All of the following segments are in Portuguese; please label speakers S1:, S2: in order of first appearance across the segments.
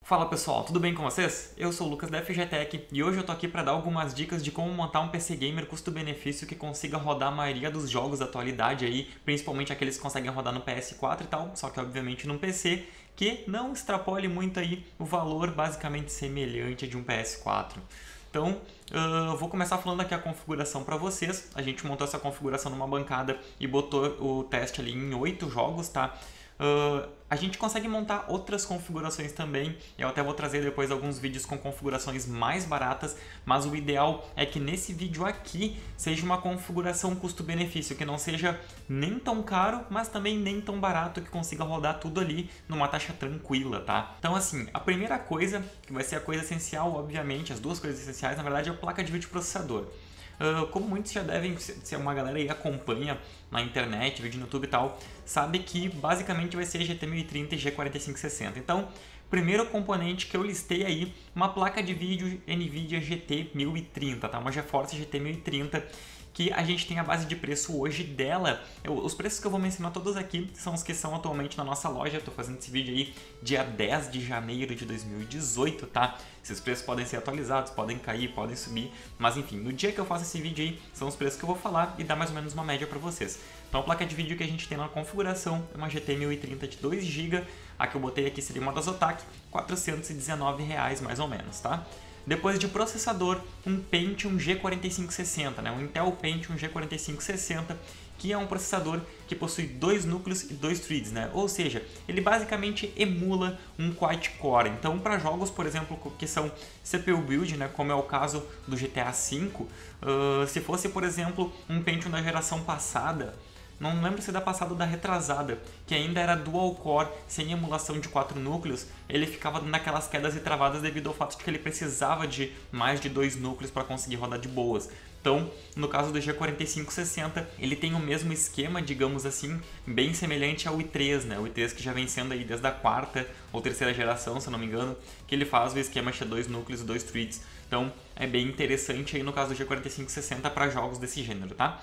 S1: Fala pessoal, tudo bem com vocês? Eu sou o Lucas da FGTech e hoje eu tô aqui para dar algumas dicas de como montar um PC gamer custo-benefício que consiga rodar a maioria dos jogos da atualidade aí, principalmente aqueles que conseguem rodar no PS4 e tal, só que obviamente num PC que não extrapole muito aí o valor basicamente semelhante de um PS4. Então, eu vou começar falando aqui a configuração para vocês. A gente montou essa configuração numa bancada e botou o teste ali em 8 jogos, tá? A gente consegue montar outras configurações também. Eu até vou trazer depois alguns vídeos com configurações mais baratas, mas o ideal é que nesse vídeo aqui seja uma configuração custo-benefício, que não seja nem tão caro, mas também nem tão barato, que consiga rodar tudo ali numa taxa tranquila, tá? Então assim, a primeira coisa, que vai ser a coisa essencial, obviamente, as duas coisas essenciais, na verdade, é a placa de vídeo processador. Como muitos já devem, se uma galera aí acompanha na internet, vídeo no YouTube e tal, sabe que basicamente vai ser GT 1030 e G4560. Então, primeiro componente que eu listei aí, uma placa de vídeo NVIDIA GT 1030, tá? Uma GeForce GT 1030, que a gente tem a base de preço hoje dela. Os preços que eu vou mencionar todos aqui são os que são atualmente na nossa loja. Estou fazendo esse vídeo aí dia 10 de janeiro de 2018, tá? Esses preços podem ser atualizados, podem cair, podem subir, mas enfim, no dia que eu faço esse vídeo aí, são os preços que eu vou falar e dar mais ou menos uma média para vocês. Então a placa de vídeo que a gente tem na configuração é uma GT 1030 de 2 GB, a que eu botei aqui seria uma da Zotac, R$ 419 mais ou menos, tá? Depois de processador, um Pentium G4560, né? Um Intel Pentium G4560, que é um processador que possui 2 núcleos e 2 threads, né? Ou seja, ele basicamente emula um quad-core. Então, para jogos, por exemplo, que são CPU build, né? Como é o caso do GTA V, se fosse, por exemplo, um Pentium da geração passada, não lembro se da passada ou da retrasada, que ainda era dual core, sem emulação de 4 núcleos, ele ficava naquelas quedas e travadas devido ao fato de que ele precisava de mais de 2 núcleos para conseguir rodar de boas. Então, no caso do G4560, ele tem o mesmo esquema, digamos assim, bem semelhante ao i3, né? O i3 que já vem sendo aí desde a 4ª ou 3ª geração, se eu não me engano, que ele faz o esquema de 2 núcleos e 2 threads. Então, é bem interessante aí no caso do G4560 para jogos desse gênero, tá?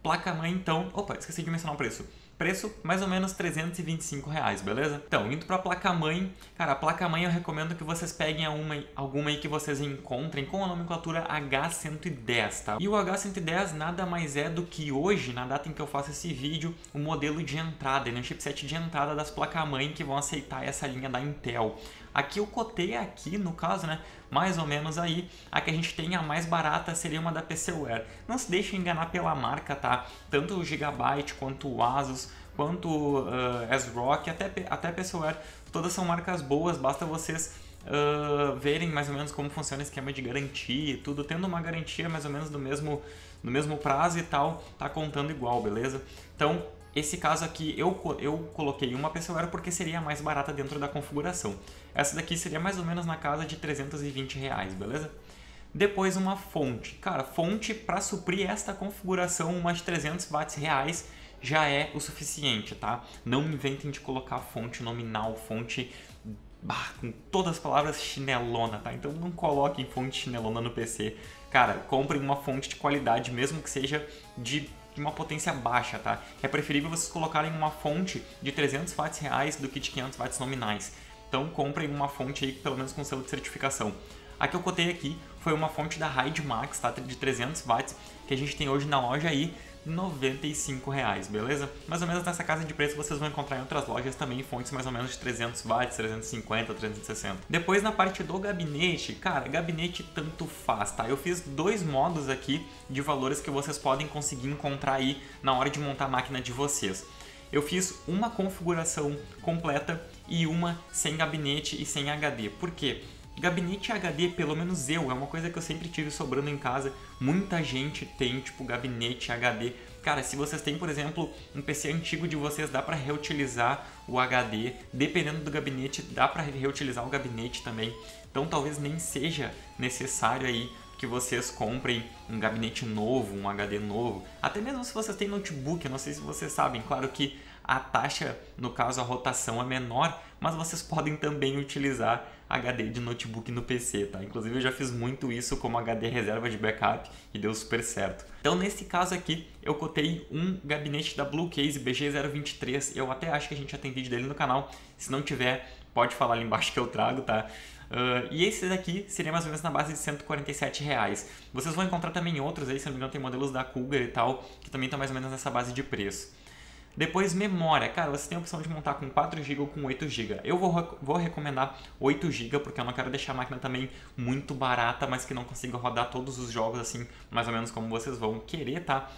S1: Placa-mãe, então... Opa, esqueci de mencionar o preço. Preço, mais ou menos R$325, beleza? Então, indo pra placa-mãe, cara, a placa-mãe eu recomendo que vocês peguem alguma aí que vocês encontrem com a nomenclatura H110, tá? E o H110 nada mais é do que hoje, na data em que eu faço esse vídeo, o modelo de entrada, né? O chipset de entrada das placas-mãe que vão aceitar essa linha da Intel. Aqui eu cotei aqui, no caso, né, mais ou menos aí, a que a gente tem a mais barata seria uma da PCware. Não se deixe enganar pela marca, tá? Tanto o Gigabyte, quanto o Asus, quanto o ASRock, até PCware, todas são marcas boas, basta vocês verem mais ou menos como funciona o esquema de garantia e tudo. Tendo uma garantia mais ou menos do mesmo prazo e tal, tá contando igual, beleza? Então, esse caso aqui eu coloquei uma PCware porque seria a mais barata dentro da configuração. Essa daqui seria mais ou menos na casa de R$320, beleza? Depois uma fonte. Cara, fonte para suprir esta configuração, uma de 300 watts reais já é o suficiente, tá? Não inventem de colocar fonte nominal, fonte com todas as palavras chinelona, tá? Então não coloquem fonte chinelona no PC. Cara, comprem uma fonte de qualidade, mesmo que seja de uma potência baixa, tá? É preferível vocês colocarem uma fonte de 300 watts reais do que de 500 watts nominais. Então comprem uma fonte aí, pelo menos com selo de certificação. A que eu cotei aqui foi uma fonte da Raid Max, tá? De 300 watts, que a gente tem hoje na loja aí, R$95, beleza? Mais ou menos nessa casa de preço vocês vão encontrar em outras lojas também fontes mais ou menos de 300 watts, 350, 360. Depois na parte do gabinete, cara, gabinete tanto faz, tá? Eu fiz 2 modos aqui de valores que vocês podem conseguir encontrar aí na hora de montar a máquina de vocês. Eu fiz uma configuração completa e uma sem gabinete e sem HD. Por quê? Gabinete HD, pelo menos é uma coisa que eu sempre tive sobrando em casa. Muita gente tem, tipo, gabinete HD. Cara, se vocês têm, por exemplo, um PC antigo de vocês, dá para reutilizar o HD. Dependendo do gabinete, dá para reutilizar o gabinete também. Então talvez nem seja necessário aí que vocês comprem um gabinete novo, um HD novo. Até mesmo se vocês têm notebook, não sei se vocês sabem, claro que a taxa, no caso a rotação é menor, mas vocês podem também utilizar HD de notebook no PC, tá? Inclusive eu já fiz muito isso como HD reserva de backup e deu super certo. Então nesse caso aqui eu cotei um gabinete da Bluecase BG023, eu até acho que a gente já tem vídeo dele no canal, se não tiver pode falar ali embaixo que eu trago, tá? E esse daqui seria mais ou menos na base de R$147. Vocês vão encontrar também outros aí, se não me engano tem modelos da Cougar e tal, que também estão mais ou menos nessa base de preço. Depois memória, cara, você tem a opção de montar com 4GB ou com 8GB. Eu vou recomendar 8GB porque eu não quero deixar a máquina também muito barata, mas que não consiga rodar todos os jogos assim, mais ou menos como vocês vão querer, tá?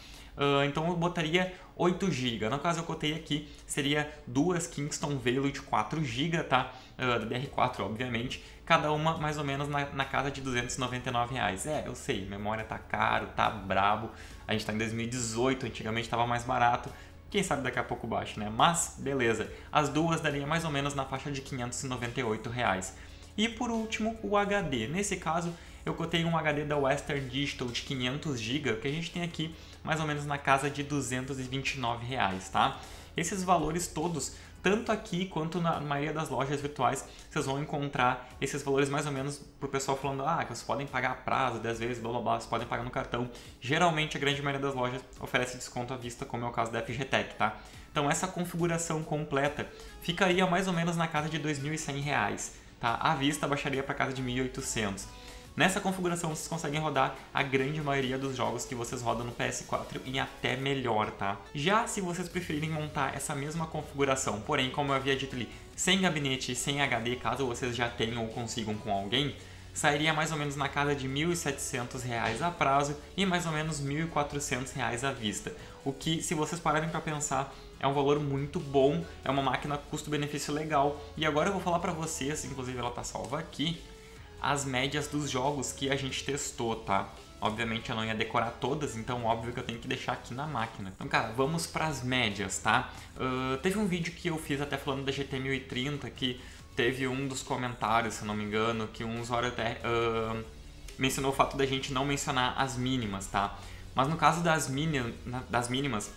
S1: Então eu botaria 8GB. No caso eu cotei aqui, seria duas Kingston Veil de 4GB, tá? Da DR4, obviamente. Cada uma mais ou menos na casa de R$299. Eu sei, memória tá caro, tá brabo. A gente tá em 2018, antigamente estava mais barato. Quem sabe daqui a pouco baixo, né? Mas, beleza. As duas daria mais ou menos na faixa de R$598. E por último, o HD. Nesse caso, eu cotei um HD da Western Digital de 500GB, que a gente tem aqui mais ou menos na casa de R$229, tá? Esses valores todos, tanto aqui quanto na maioria das lojas virtuais, vocês vão encontrar esses valores mais ou menos pro pessoal falando que vocês podem pagar a prazo, 10 vezes, blá blá blá, vocês podem pagar no cartão. Geralmente a grande maioria das lojas oferece desconto à vista, como é o caso da FGTech, tá? Então essa configuração completa ficaria mais ou menos na casa de R$2.100, tá? À vista baixaria para casa de 1.800. Nessa configuração vocês conseguem rodar a grande maioria dos jogos que vocês rodam no PS4 e até melhor, tá? Já se vocês preferirem montar essa mesma configuração, porém, como eu havia dito ali, sem gabinete e sem HD, caso vocês já tenham ou consigam com alguém, sairia mais ou menos na casa de R$1.700 a prazo e mais ou menos R$1.400 à vista. O que, se vocês pararem para pensar, é um valor muito bom, é uma máquina custo-benefício legal. E agora eu vou falar para vocês, inclusive ela tá salva aqui, as médias dos jogos que a gente testou, tá? Obviamente eu não ia decorar todas, então óbvio que eu tenho que deixar aqui na máquina. Então, cara, vamos para as médias, tá? Teve um vídeo que eu fiz até falando da GT 1030, que teve um dos comentários, se não me engano, que um usuário até mencionou o fato da gente não mencionar as mínimas, tá? Mas no caso das mínimas,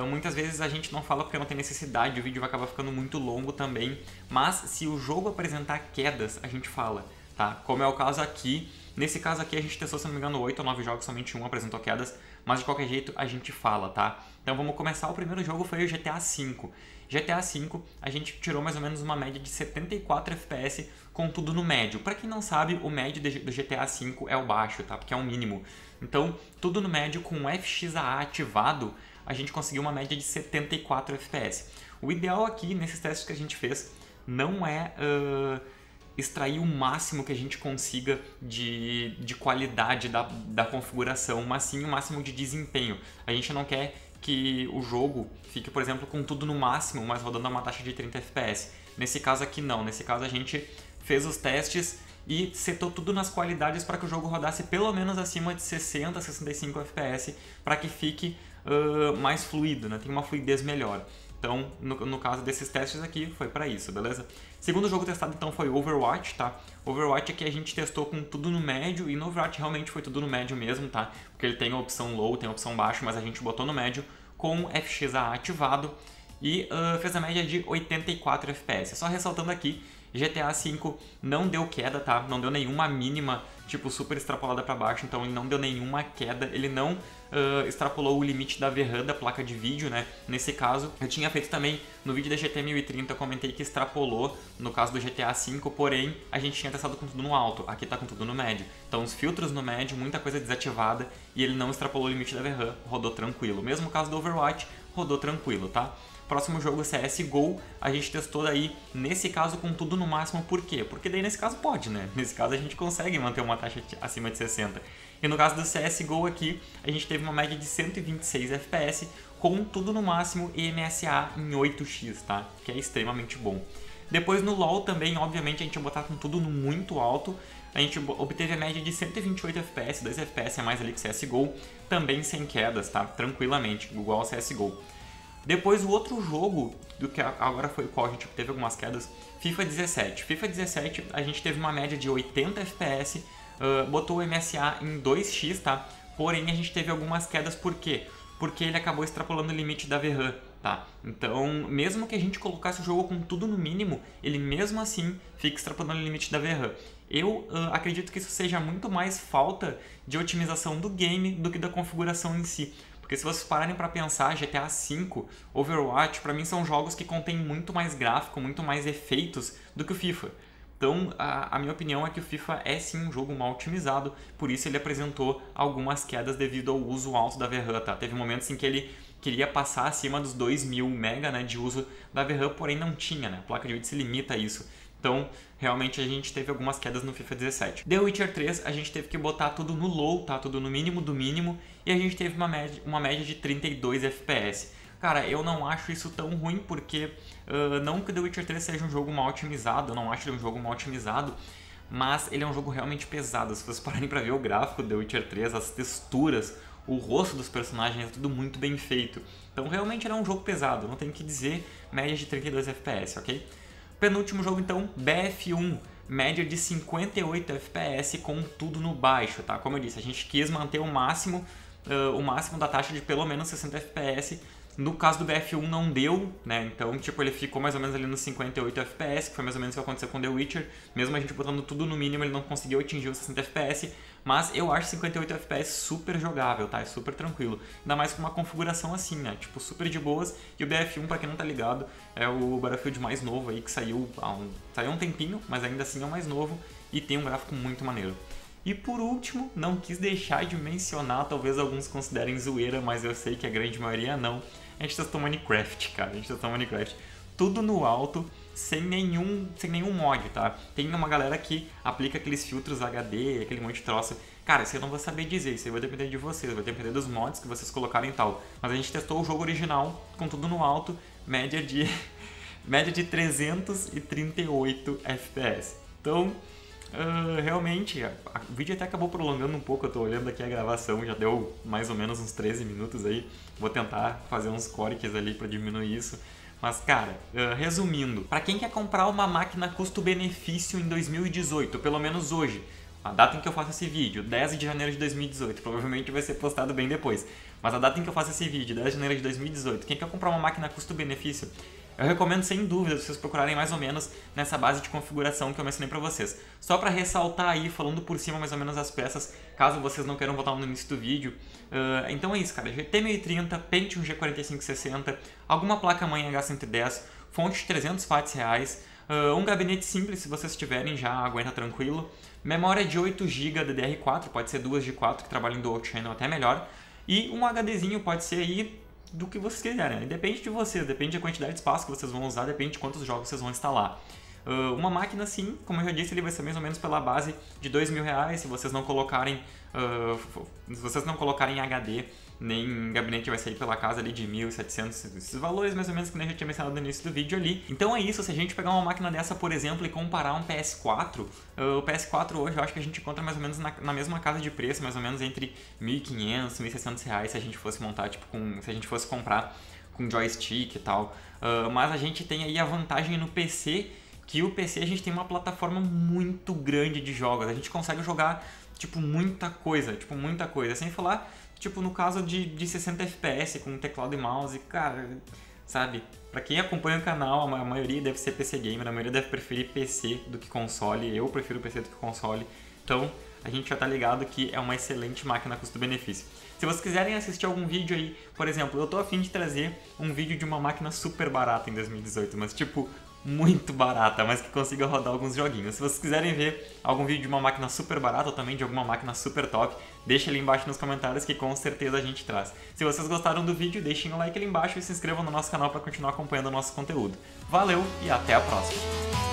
S1: muitas vezes a gente não fala porque não tem necessidade, o vídeo vai acabar ficando muito longo também, mas se o jogo apresentar quedas, a gente fala. Tá? Como é o caso aqui, nesse caso aqui a gente testou, se não me engano, 8 ou 9 jogos, somente um apresentou quedas, mas de qualquer jeito a gente fala, tá? Então vamos começar, o primeiro jogo foi o GTA V. GTA V a gente tirou mais ou menos uma média de 74 FPS com tudo no médio. Pra quem não sabe, o médio do GTA V é o baixo, tá? Porque é o mínimo. Então, tudo no médio com o FXAA ativado, a gente conseguiu uma média de 74 FPS. O ideal aqui, nesses testes que a gente fez, não é extrair o máximo que a gente consiga de qualidade da configuração, mas sim o máximo de desempenho. A gente não quer que o jogo fique, por exemplo, com tudo no máximo, mas rodando a uma taxa de 30 FPS. Nesse caso aqui não, nesse caso a gente fez os testes e setou tudo nas qualidades para que o jogo rodasse pelo menos acima de 60, 65 FPS, para que fique mais fluido, né? Tem uma fluidez melhor. Então, no caso desses testes aqui, foi para isso, beleza? Segundo jogo testado, então, foi Overwatch, tá? Overwatch aqui a gente testou com tudo no médio, e no Overwatch realmente foi tudo no médio mesmo, tá? Porque ele tem a opção low, tem a opção baixo, mas a gente botou no médio com FXAA ativado e fez a média de 84 FPS. Só ressaltando aqui, GTA V não deu queda, tá? Não deu nenhuma mínima, tipo, super extrapolada para baixo, então ele não deu nenhuma queda, ele não extrapolou o limite da VRAM da placa de vídeo, né? Nesse caso, eu tinha feito também no vídeo da GT 1030, eu comentei que extrapolou no caso do GTA V, porém a gente tinha testado com tudo no alto, aqui tá com tudo no médio. Então os filtros no médio, muita coisa desativada e ele não extrapolou o limite da VRAM, rodou tranquilo. Mesmo caso do Overwatch, rodou tranquilo, tá? Próximo jogo, CSGO, a gente testou daí, nesse caso, com tudo no máximo. Por quê? Porque daí nesse caso pode, né? Nesse caso a gente consegue manter uma taxa acima de 60. E no caso do CSGO aqui, a gente teve uma média de 126 FPS, com tudo no máximo e MSA em 8x, tá? Que é extremamente bom. Depois no LoL também, obviamente, a gente ia botar com tudo no muito alto. A gente obteve a média de 128 FPS, 2 FPS a mais ali que CSGO, também sem quedas, tá? Tranquilamente, igual ao CSGO. Depois o outro jogo, do que agora foi o qual a gente teve algumas quedas, FIFA 17. FIFA 17 a gente teve uma média de 80 FPS, botou o MSA em 2x, tá? Porém a gente teve algumas quedas, por quê? Porque ele acabou extrapolando o limite da VRAM, tá? Então, mesmo que a gente colocasse o jogo com tudo no mínimo, ele mesmo assim fica extrapolando o limite da VRAM. Eu acredito que isso seja muito mais falta de otimização do game do que da configuração em si. Porque Porque se vocês pararem pra pensar, GTA V, Overwatch, pra mim são jogos que contêm muito mais gráfico, muito mais efeitos do que o FIFA. Então, a minha opinião é que o FIFA é sim um jogo mal otimizado, por isso ele apresentou algumas quedas devido ao uso alto da VRAM, tá? Teve momentos em que ele queria passar acima dos 2000 MB, né, de uso da VRAM, porém não tinha, né? A placa de vídeo se limita a isso. Então, realmente a gente teve algumas quedas no FIFA 17. The Witcher 3, a gente teve que botar tudo no low, tá? Tudo no mínimo do mínimo, e a gente teve uma média de 32 FPS. Cara, eu não acho isso tão ruim, porque não que The Witcher 3 seja um jogo mal otimizado, eu não acho ele um jogo mal otimizado, mas ele é um jogo realmente pesado. Se vocês pararem pra ver o gráfico do The Witcher 3, as texturas, o rosto dos personagens, é tudo muito bem feito. Então realmente ele é um jogo pesado, não tenho o que dizer, média de 32 FPS, ok? Penúltimo jogo então, BF1, média de 58 FPS com tudo no baixo, tá? Como eu disse, a gente quis manter o máximo da taxa de pelo menos 60 FPS. No caso do BF1 não deu, né? Então, tipo, ele ficou mais ou menos ali nos 58 FPS, que foi mais ou menos o que aconteceu com The Witcher. Mesmo a gente botando tudo no mínimo, ele não conseguiu atingir os 60 FPS, mas eu acho 58 FPS super jogável, tá? É super tranquilo. Ainda mais com uma configuração assim, né? Tipo, super de boas. E o BF1, pra quem não tá ligado, é o Battlefield mais novo aí, que saiu há um tempinho, mas ainda assim é o mais novo e tem um gráfico muito maneiro. E por último, não quis deixar de mencionar, talvez alguns considerem zoeira, mas eu sei que a grande maioria não. A gente testou Minecraft, cara, a gente testou Minecraft. Tudo no alto, sem nenhum mod, tá? Tem uma galera que aplica aqueles filtros HD, aquele monte de troço. Cara, isso eu não vou saber dizer, isso aí vai depender de vocês, vai depender dos mods que vocês colocarem e tal. Mas a gente testou o jogo original, com tudo no alto, média de 338 FPS. Então, realmente, o vídeo até acabou prolongando um pouco, eu tô olhando aqui a gravação, já deu mais ou menos uns 13 minutos aí. Vou tentar fazer uns cortes ali pra diminuir isso. Mas, cara, resumindo, pra quem quer comprar uma máquina custo-benefício em 2018, pelo menos hoje, a data em que eu faço esse vídeo, 10 de janeiro de 2018, provavelmente vai ser postado bem depois, mas a data em que eu faço esse vídeo, 10 de janeiro de 2018, quem quer comprar uma máquina custo-benefício, eu recomendo sem dúvida vocês procurarem mais ou menos nessa base de configuração que eu mencionei pra vocês. Só pra ressaltar aí, falando por cima mais ou menos as peças, caso vocês não queiram voltar no início do vídeo. Então é isso, cara, GT 1030, Pentium G4560, alguma placa-mãe H110, fonte de 300 watts reais, um gabinete simples, se vocês tiverem já aguenta tranquilo, memória de 8 GB DDR4, pode ser 2 de 4 que trabalham em dual channel até melhor, e um HDzinho pode ser aí do que vocês quiserem, né? Depende de vocês, depende da quantidade de espaço que vocês vão usar, depende de quantos jogos vocês vão instalar. Uma máquina assim, como eu já disse, ele vai ser mais ou menos pela base de R$2.000, se vocês não colocarem em HD, nem gabinete vai sair pela casa ali de 1.700, esses valores mais ou menos que eu já tinha mencionado no início do vídeo ali. Então é isso, se a gente pegar uma máquina dessa, por exemplo, e comparar um PS4, o PS4 hoje eu acho que a gente encontra mais ou menos na mesma casa de preço, mais ou menos entre R$1.500, R$1.600 se a gente fosse montar, tipo, se a gente fosse comprar com joystick e tal. Mas a gente tem aí a vantagem no PC, que o PC a gente tem uma plataforma muito grande de jogos, a gente consegue jogar tipo muita coisa, sem falar tipo no caso de 60 FPS com teclado e mouse, cara, sabe, pra quem acompanha o canal, a maioria deve ser PC gamer, a maioria deve preferir PC do que console, eu prefiro PC do que console, então a gente já tá ligado que é uma excelente máquina custo-benefício. Se vocês quiserem assistir algum vídeo aí, por exemplo, eu tô a fim de trazer um vídeo de uma máquina super barata em 2018, mas tipo muito barata, mas que consiga rodar alguns joguinhos. Se vocês quiserem ver algum vídeo de uma máquina super barata ou também de alguma máquina super top, deixa ali embaixo nos comentários que com certeza a gente traz. Se vocês gostaram do vídeo, deixem um like ali embaixo e se inscrevam no nosso canal para continuar acompanhando o nosso conteúdo. Valeu e até a próxima!